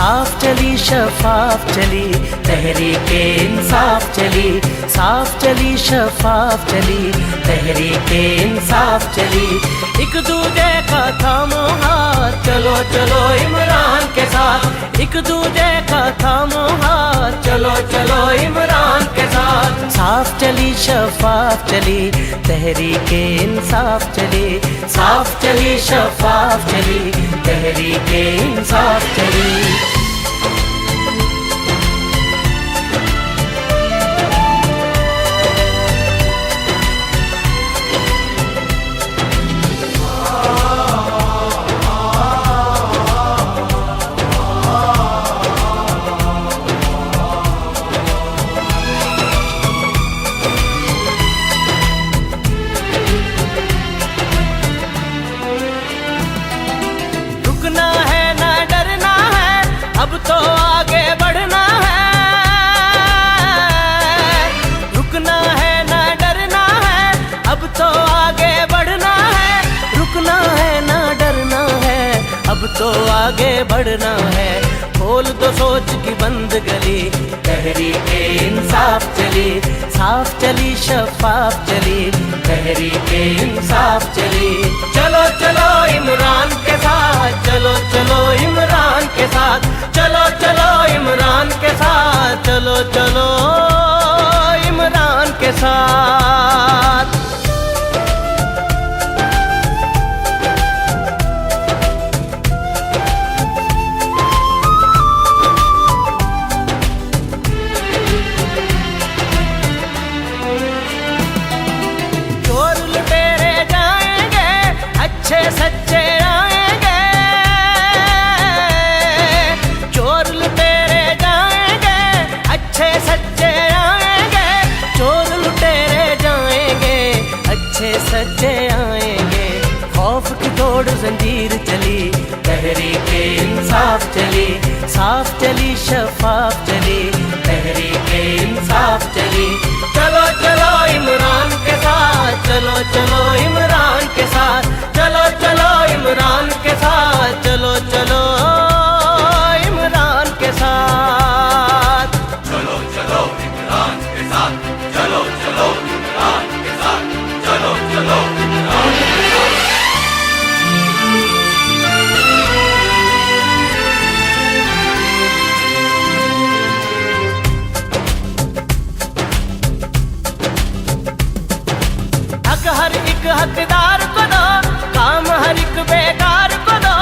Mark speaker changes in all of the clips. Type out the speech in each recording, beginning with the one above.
Speaker 1: صاف چلی شفاف چلی تحریک انصاف چلی، صاف چلی شفاف چلی تحریک انصاف چلی، ایک دوجے کا تھامو ہاتھ چلو چلو عمران کے ساتھ، ایک دوجے کا تھامو ہاتھ چلو چلو عمران کے ساتھ، صاف چلی شفاف چلی تحریک انصاف چلی، صاف چلی شفاف چلی تحریک انصاف چلی۔ رکنا ہے نہ ڈرنا ہے اب تو آگے بڑھنا ہے، رکنا ہے نہ ڈرنا ہے اب تو آگے بڑھنا ہے، رکنا ہے نہ ڈرنا ہے اب تو آگے بڑھنا ہے، کھول دو سوچ کی بند گلی تحریک انصاف چلی، صاف چلی شفاف چلی تحریک انصاف چلی، چلو چلو عمران کے ساتھ چلو چلو عمران کے ساتھ، چلو چلو عمران کے ساتھ، چلو چلو عمران کے ساتھ۔ چور لٹیرے جائیں گے اچھے سچے آئیں گے، چور لٹیرے جائیں گے اچھے سچے آئیں گے، چور لٹیرے جائیں گے اچھے سچے آئیں گے، خوف کی توڑ زنجیر چلی تحریک انصاف چلی، صاف چلی شفاف چلی تحریک انصاف چلی، چلو چلو عمران کے ساتھ چلو چلو عمران کے ساتھ، چلو چلو عمران کے ساتھ، چلو چلو عمران کے ساتھ،
Speaker 2: چلو چلو عمران کے ساتھ، چلو چلو عمران کے ساتھ، چلو چلو عمران کے ساتھ۔
Speaker 1: حق ہر ایک حقدار کو دو، کام ہر ایک بیکار کو دو،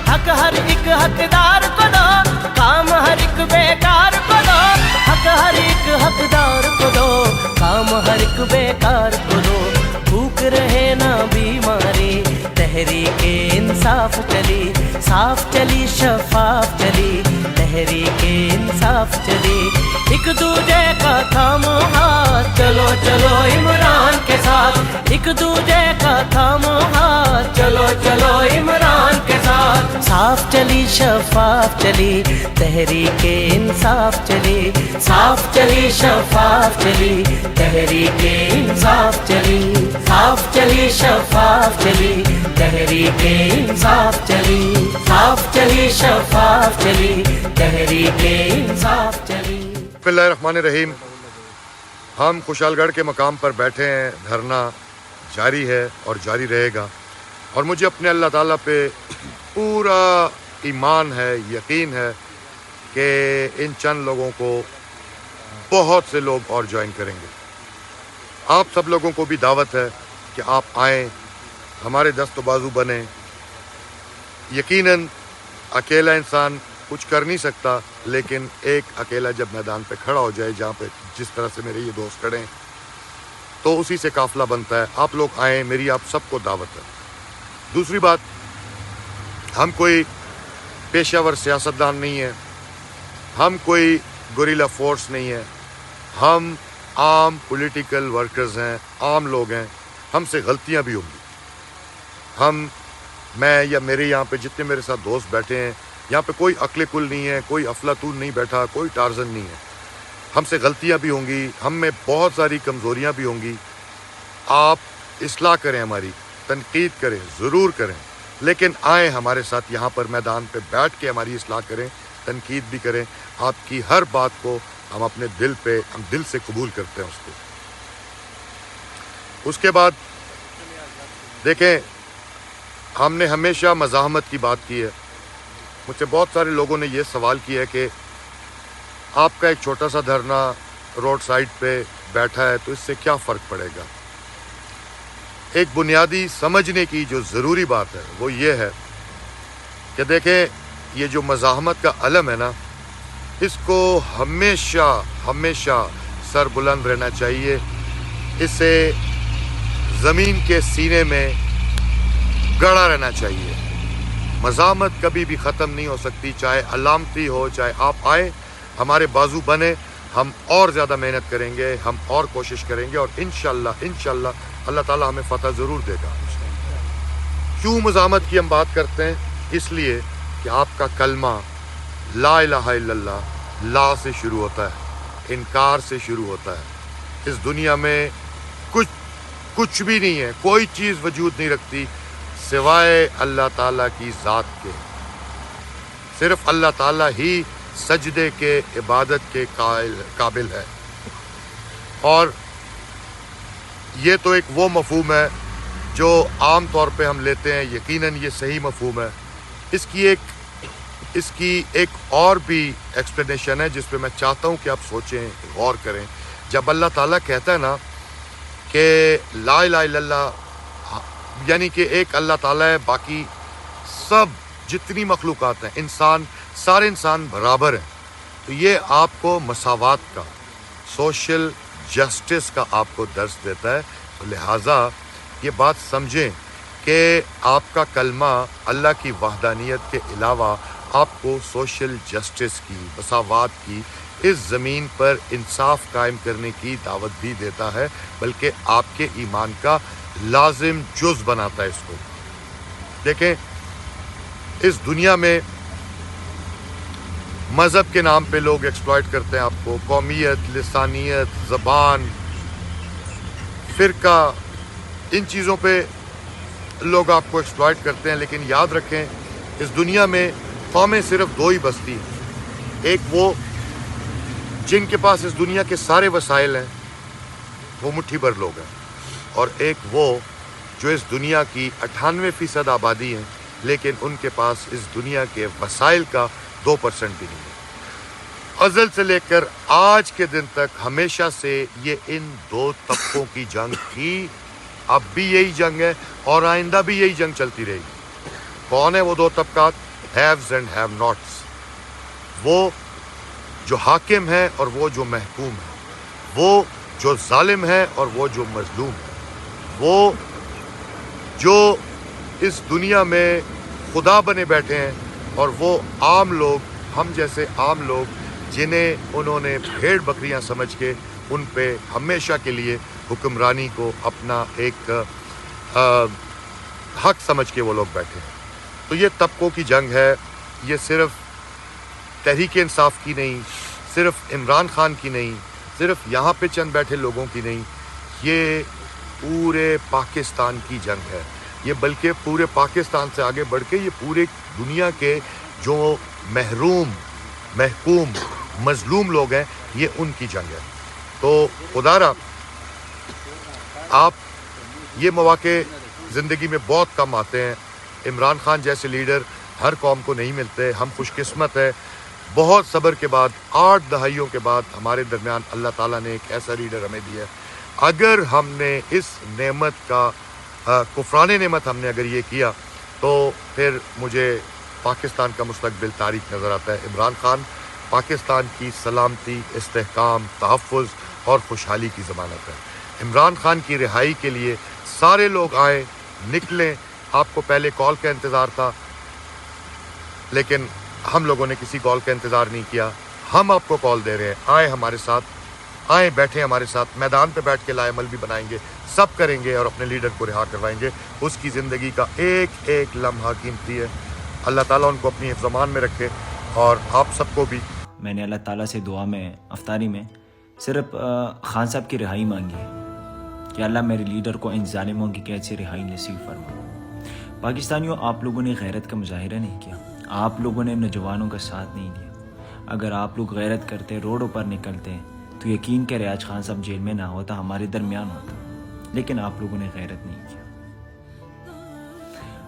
Speaker 1: حق ہر ایک حقدار کو دو، کام ہر ایک بیکار کو دو، حق ہر ایک حقدار کو دو، کام ہر ایک بیکار کو دو، بھوک رہے نہ بیماری تحریک انصاف چلی، صاف چلی شفاف چلی تحریک انصاف چلی، ایک دوجے کا تھامو ہاتھ چلو چلو عمران کے ساتھ، ایک دوجے کا تھامو ہاتھ چلو چلو عمران کے ساتھ، صاف چلی شفاف چلی تحریک انصاف چلی، صاف چلی شفاف چلی تحریک انصاف چلی، صاف چلی شفاف چلی تحریک انصاف چلی، صاف چلی شفاف چلی تحریک انصاف چلی۔
Speaker 3: بسم اللہ الرحمن الرحیم۔ ہم خوشحال گڑھ کے مقام پر بیٹھے ہیں، دھرنا جاری ہے اور جاری رہے گا، اور مجھے اپنے اللہ تعالیٰ پہ پورا ایمان ہے، یقین ہے کہ ان چند لوگوں کو بہت سے لوگ اور جوائن کریں گے۔ آپ سب لوگوں کو بھی دعوت ہے کہ آپ آئیں، ہمارے دست و بازو بنیں۔ یقیناً اکیلا انسان کچھ کر نہیں سکتا، لیکن ایک اکیلا جب میدان پہ کھڑا ہو جائے، جہاں پہ جس طرح سے میرے یہ دوست کھڑے ہیں، تو اسی سے قافلہ بنتا ہے۔ آپ لوگ آئیں، میری آپ سب کو دعوت ہے۔ دوسری بات، ہم کوئی پیشہ ور سیاستدان نہیں ہیں، ہم کوئی گوریلا فورس نہیں ہے، ہم عام پولیٹیکل ورکرز ہیں، عام لوگ ہیں، ہم سے غلطیاں بھی ہوں گی۔ میں یا میرے یہاں پہ جتنے میرے ساتھ دوست بیٹھے ہیں، یہاں پہ کوئی عقل کل نہیں ہے، کوئی افلاطون نہیں بیٹھا، کوئی ٹارزن نہیں ہے۔ ہم سے غلطیاں بھی ہوں گی، ہم میں بہت ساری کمزوریاں بھی ہوں گی۔ آپ اصلاح کریں، ہماری تنقید کریں، ضرور کریں، لیکن آئیں ہمارے ساتھ یہاں پر میدان پہ بیٹھ کے ہماری اصلاح کریں, تنقید بھی کریں. آپ کی ہر بات کو ہم اپنے ہم دل سے قبول کرتے ہیں اس کو. اس کے بعد دیکھیں, ہم نے ہمیشہ مزاحمت کی بات کی ہے. مجھ سے بہت سارے لوگوں نے یہ سوال کیا ہے کہ آپ کا ایک چھوٹا سا دھرنا روڈ سائڈ پہ بیٹھا ہے تو اس سے کیا فرق پڑے گا. ایک بنیادی سمجھنے کی جو ضروری بات ہے وہ یہ ہے کہ دیکھیں, یہ جو مزاحمت کا علم ہے نا, اس کو ہمیشہ سر بلند رہنا چاہیے. اسے زمین کے سینے میں گڑا رہنا چاہیے. مزاحمت کبھی بھی ختم نہیں ہو سکتی, چاہے علامتی ہو, چاہے آپ آئیں ہمارے بازو بنے, ہم اور زیادہ محنت کریں گے, ہم اور کوشش کریں گے, اور انشاءاللہ اللہ تعالیٰ ہمیں فتح ضرور دے گا. کیوں مزاحمت کی ہم بات کرتے ہیں؟ اس لیے کہ آپ کا کلمہ لا الہ الا اللہ لا سے شروع ہوتا ہے, انکار سے شروع ہوتا ہے. اس دنیا میں کچھ بھی نہیں ہے, کوئی چیز وجود نہیں رکھتی سوائے اللہ تعالیٰ کی ذات کے. صرف اللہ تعالیٰ ہی سجدے کے, عبادت کے قابل ہے. اور یہ تو ایک وہ مفہوم ہے جو عام طور پہ ہم لیتے ہیں, یقیناً یہ صحیح مفہوم ہے. اس کی ایک اور بھی ایکسپلینیشن ہے جس پہ میں چاہتا ہوں کہ آپ سوچیں, غور کریں. جب اللہ تعالیٰ کہتا ہے نا کہ لا الہ الا اللہ, یعنی کہ ایک اللہ تعالیٰ ہے, باقی سب جتنی مخلوقات ہیں, سارے انسان برابر ہیں, تو یہ آپ کو مساوات کا, سوشل جسٹس کا آپ کو درس دیتا ہے. لہٰذا یہ بات سمجھیں کہ آپ کا کلمہ اللہ کی وحدانیت کے علاوہ آپ کو سوشل جسٹس کی, مساوات کی, اس زمین پر انصاف قائم کرنے کی دعوت بھی دیتا ہے, بلکہ آپ کے ایمان کا لازم جز بناتا ہے اس کو. دیکھیں, اس دنیا میں مذہب کے نام پہ لوگ ایکسپلائٹ کرتے ہیں آپ کو, قومیت, لسانیت, زبان, فرقہ, ان چیزوں پہ لوگ آپ کو ایکسپلائٹ کرتے ہیں. لیکن یاد رکھیں, اس دنیا میں قومیں صرف دو ہی بستی ہیں. ایک وہ جن کے پاس اس دنیا کے سارے وسائل ہیں, وہ مٹھی بھر لوگ ہیں, اور ایک وہ جو اس دنیا کی 98% آبادی ہیں, لیکن ان کے پاس اس دنیا کے وسائل کا 2% بھی نہیں ہے. ازل سے لے کر آج کے دن تک ہمیشہ سے یہ ان دو طبقوں کی جنگ تھی, اب بھی یہی جنگ ہے, اور آئندہ بھی یہی جنگ چلتی رہے گی. کون ہے وہ دو طبقات؟ Haves and have nots. وہ جو حاکم ہے اور وہ جو محکوم ہے, وہ جو ظالم ہے اور وہ جو مظلوم ہے, وہ جو اس دنیا میں خدا بنے بیٹھے ہیں, اور وہ عام لوگ, ہم جیسے عام لوگ جنہیں انہوں نے بھیڑ بکریاں سمجھ کے ان پہ ہمیشہ کے لیے حکمرانی کو اپنا ایک حق سمجھ کے وہ لوگ بیٹھے ہیں. تو یہ طبقوں کی جنگ ہے. یہ صرف تحریک انصاف کی نہیں, صرف عمران خان کی نہیں, صرف یہاں پہ چند بیٹھے لوگوں کی نہیں, یہ پورے پاکستان کی جنگ ہے. یہ بلکہ پورے پاکستان سے آگے بڑھ کے یہ پورے دنیا کے جو محروم, محکوم, مظلوم لوگ ہیں, یہ ان کی جنگ ہے. تو خدا را آپ, یہ مواقع زندگی میں بہت کم آتے ہیں. عمران خان جیسے لیڈر ہر قوم کو نہیں ملتے. ہم خوش قسمت ہے, بہت صبر کے بعد 8 دہائیوں کے بعد ہمارے درمیان اللہ تعالیٰ نے ایک ایسا لیڈر ہمیں دیا ہے. اگر ہم نے اس نعمت کا کفران نعمت ہم نے اگر یہ کیا, تو پھر مجھے پاکستان کا مستقبل تاریک نظر آتا ہے. عمران خان پاکستان کی سلامتی, استحکام, تحفظ اور خوشحالی کی ضمانت ہے. عمران خان کی رہائی کے لیے سارے لوگ آئیں, نکلیں. آپ کو پہلے کال کا انتظار تھا, لیکن ہم لوگوں نے کسی کال کا انتظار نہیں کیا. ہم آپ کو کال دے رہے ہیں, آئیں ہمارے ساتھ, آئیں بیٹھیں ہمارے ساتھ, میدان پہ بیٹھ کے لائے عمل بھی بنائیں گے, سب کریں گے, اور اپنے لیڈر کو رہا کروائیں گے. اس کی زندگی کا ایک ایک لمحہ قیمتی ہے. اللہ تعالیٰ ان کو اپنی حفظ امان میں رکھے, اور آپ سب کو بھی.
Speaker 4: میں نے اللہ تعالیٰ سے دعا میں, افطاری میں صرف خان صاحب کی رہائی مانگی ہے کہ اللہ میرے لیڈر کو ان ظالموں کی قید سے رہائی نصیب فرما. پاکستانیوں، آپ لوگوں نے غیرت کا مظاہرہ نہیں کیا، آپ لوگوں نے نوجوانوں کا ساتھ نہیں دیا۔ اگر آپ لوگ غیرت کرتے، روڈوں پر نکلتے، تو یقین کرے آج خان صاحب جیل میں نہ ہوتا، ہمارے درمیان ہوتا، لیکن آپ لوگوں نے غیرت نہیں کیا۔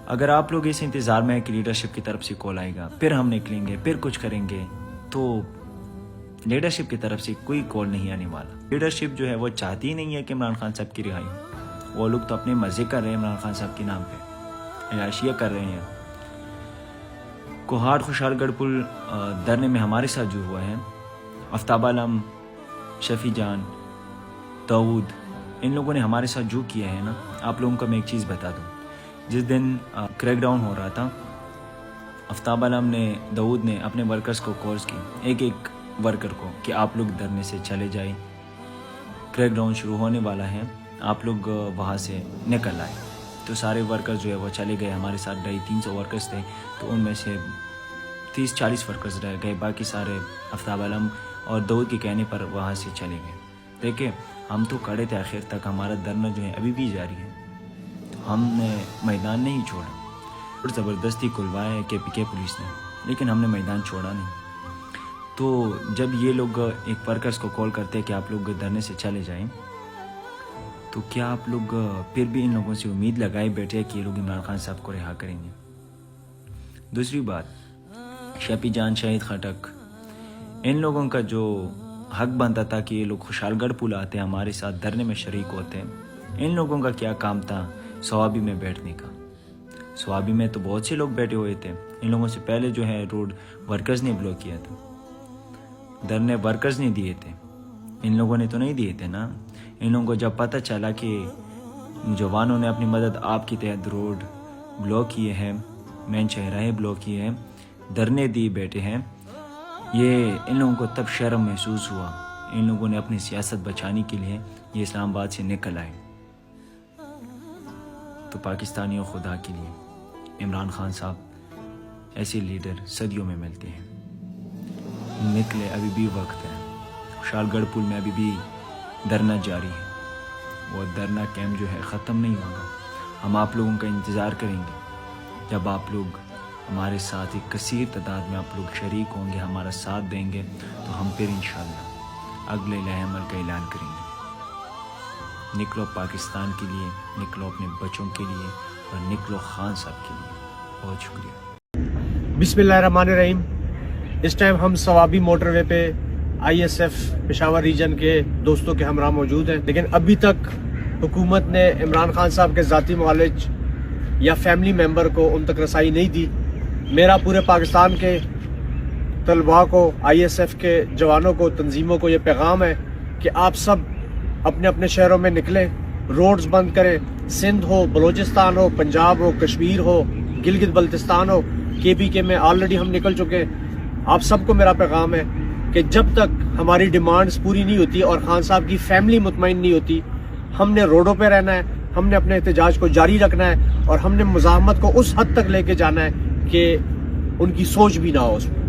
Speaker 4: اگر آپ لوگ اس انتظار میں ہیں کہ لیڈرشپ کی طرف سے کال آئے گا، پھر ہم نکلیں گے، پھر کچھ کریں گے، تو لیڈرشپ کی طرف سے کوئی کال نہیں آنے والا۔ لیڈرشپ جو ہے وہ چاہتی ہی نہیں ہے کہ عمران خان صاحب کی رہائی ہو۔ وہ لوگ تو اپنے مزے کر رہے ہیں عمران خان صاحب کے نام پہ، عیاشیاں کر رہے ہیں۔ کوہاٹ خوشحال گڑھ پل دھرنے میں ہمارے ساتھ جو ہوا ہے، آفتاب عالم، شفیع جان، داؤد، ان لوگوں نے ہمارے ساتھ جو کیا ہے نا، آپ لوگوں کو میں ایک چیز بتا دوں۔ جس دن کریک ڈاؤن ہو رہا تھا، آفتاب عالم نے، داؤد نے اپنے ورکرز کو کالز کی، ایک ایک ورکر کو، کہ آپ لوگ دھرنے سے چلے جائیں، کریک ڈاؤن شروع ہونے والا ہے، آپ لوگ وہاں سے نکل آئے۔ تو سارے ورکرز جو ہے وہ چلے گئے، ہمارے ساتھ 250-300 ورکرز تھے، تو ان میں سے 30-40 ورکرز رہ گئے، باقی سارے آفتاب عالم اور داؤد کے کہنے پر وہاں سے چلے گئے۔ دیکھیں، ہم تو کھڑے تھے آخر تک، ہمارا دھرنا جو ہے ابھی بھی جاری ہے، ہم نے میدان نہیں چھوڑا، اور زبردستی کھلوایا ہے KPK پولیس نے، لیکن ہم نے میدان چھوڑا نہیں۔ تو جب یہ لوگ ایک ورکرز کو کال کرتے ہیں کہ آپ لوگ دھرنے سے چلے جائیں، تو کیا آپ لوگ پھر بھی ان لوگوں سے امید لگائے بیٹھے کہ یہ لوگ عمران خان صاحب کو رہا کریں گے؟ دوسری بات، شفیع جان، شہید خٹک، ان لوگوں کا جو حق بنتا تھا کہ یہ لوگ خوشحال گڑھ پل آتے، ہمارے ساتھ دھرنے میں شریک ہوتے، ان لوگوں کا کیا کام تھا سوابی میں بیٹھنے کا؟ سوابی میں تو بہت سے لوگ بیٹھے ہوئے تھے، ان لوگوں سے پہلے جو ہے روڈ ورکرز نے بلاک کیا تھا، دھرنے ورکرز نے دیے تھے، ان لوگوں نے تو نہیں دیے تھے نا۔ ان لوگوں کو جب پتہ چلا کہ جوانوں نے اپنی مدد آپ کے تحت روڈ بلاک کیے ہیں، مین شاہراہیں بلاک کیے ہیں، دھرنے دیے بیٹھے ہیں، یہ ان لوگوں کو تب شرم محسوس ہوا، ان لوگوں نے اپنی سیاست بچانے کے لیے یہ اسلام آباد سے نکل آئے۔ تو پاکستانیوں، خدا کے لیے، عمران خان صاحب ایسے لیڈر صدیوں میں ملتے ہیں، نکلے، ابھی بھی وقت ہے۔ خوشحال گڑھ پل میں ابھی بھی دھرنا جاری ہے، وہ دھرنا کیمپ جو ہے ختم نہیں ہوگا، ہم آپ لوگوں کا انتظار کریں گے۔ جب آپ لوگ ہمارے ساتھ ایک کثیر تعداد میں آپ لوگ شریک ہوں گے، ہمارا ساتھ دیں گے، تو ہم پھر انشاءاللہ اگلے لائحہ عمل کا اعلان کریں گے۔ نکلو پاکستان کے لیے، نکلو اپنے بچوں کے لیے، اور نکلو خان صاحب کے لیے۔ بہت شکریہ۔
Speaker 5: بسم اللہ الرحمن الرحیم۔ اس ٹائم ہم سوابی موٹر وے پہ ISF پشاور ریجن کے دوستوں کے ہمراہ موجود ہیں، لیکن ابھی تک حکومت نے عمران خان صاحب کے ذاتی معالج یا فیملی ممبر کو ان تک رسائی نہیں دی۔ میرا پورے پاکستان کے طلباء کو، ISF کے جوانوں کو، تنظیموں کو یہ پیغام ہے کہ آپ سب اپنے اپنے شہروں میں نکلیں، روڈز بند کریں، سندھ ہو، بلوچستان ہو، پنجاب ہو، کشمیر ہو، گلگت بلتستان ہو، KPK میں آلریڈی ہم نکل چکے۔ آپ سب کو میرا پیغام ہے کہ جب تک ہماری ڈیمانڈز پوری نہیں ہوتی اور خان صاحب کی فیملی مطمئن نہیں ہوتی، ہم نے روڈوں پہ رہنا ہے، ہم نے اپنے احتجاج کو جاری رکھنا ہے، اور ہم نے مزاحمت کو اس حد تک لے کے جانا ہے کہ ان کی سوچ بھی نہ ہو اس میں۔